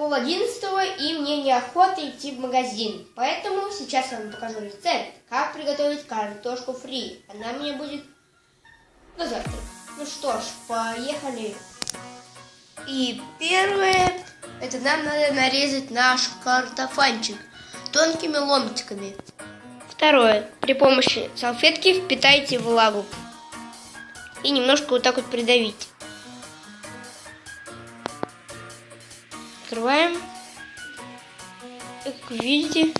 пол-11 и мне неохота идти в магазин. Поэтому сейчас я вам покажу рецепт, как приготовить картошку фри. Она мне будет на завтрак. Ну что ж, поехали. И первое, это нам надо нарезать наш картофанчик тонкими ломтиками. Второе, при помощи салфетки впитайте влагу и немножко вот так вот придавить. Открываем. И, как видите,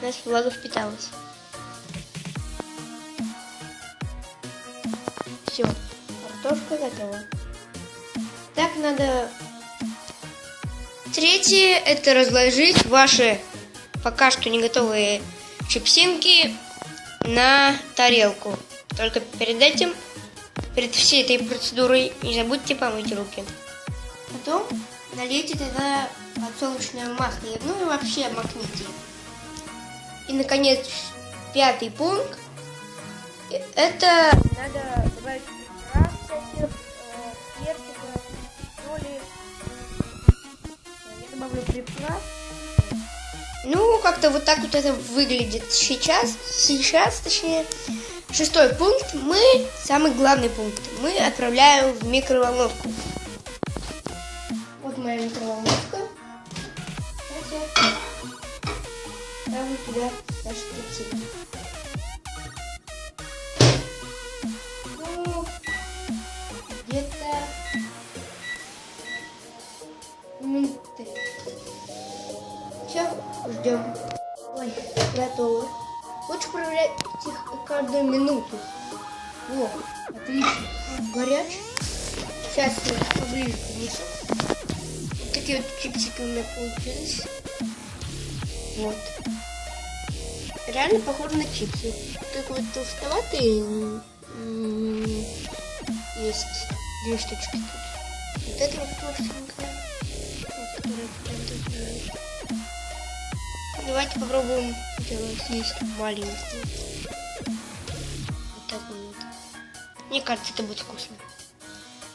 у нас влага впиталась. Все, картошка готова. Так надо. Третье, это разложить ваши пока что не готовые чипсинки на тарелку. Только перед этим, перед всей этой процедурой, не забудьте помыть руки. Потом налейте тогда подсолнечное масло, ну и вообще макните. И, наконец, пятый пункт. Это надо добавить приправ всяких, перчиков, соли. Я добавлю приправ. Ну, как-то вот так вот это выглядит сейчас, точнее. Шестой пункт. Самый главный пункт. Мы отправляем в микроволновку. Вот моя микроволновка. Сейчас я ставлю туда наши чипсы. Ну, где-то минуты. Все, ждем. Ой, готово. Лучше проверять их каждую минуту. О, отлично. Горячий. Сейчас я поближе принесу. Вот такие вот чипсики у меня получились. Вот. Реально похоже на чипсы. Такой вот толстоватый. Есть две штучки тут. Вот это вот толстенькая. Вот, которая прям тут лежит. Давайте попробуем съесть маленькую. Вот так вот. Мне кажется, это будет вкусно.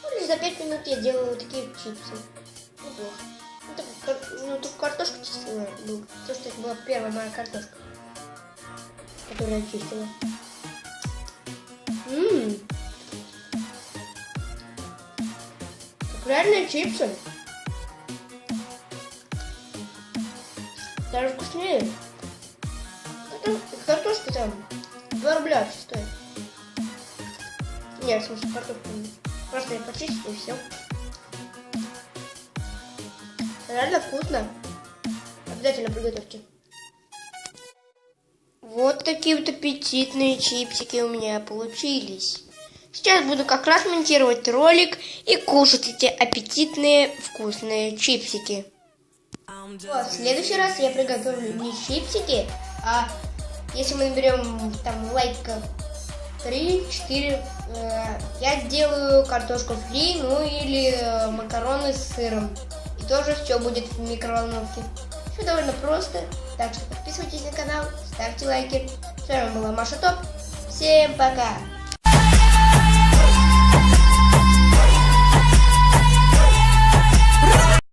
Ну, за 5 минут я делаю вот такие чипсы. Неплохо. Ну, только картошка чистила. Ну, то, что это была первая моя картошка, которую я чистила. Как реальные чипсы. Даже вкуснее. Картошка там 2 рубля вообще стоит. Нет, в смысле картошка. Просто я почистила и все. Реально вкусно. Обязательно приготовьте. Вот такие вот аппетитные чипсики у меня получились. Сейчас буду как раз монтировать ролик и кушать эти аппетитные вкусные чипсики. Вот, в следующий раз я приготовлю не чипсики, а если мы наберем там лайков 3-4, я сделаю картошку фри, ну или макароны с сыром. И тоже все будет в микроволновке. Все довольно просто, так что подписывайтесь на канал, ставьте лайки. С вами была Маша Топ. Всем пока!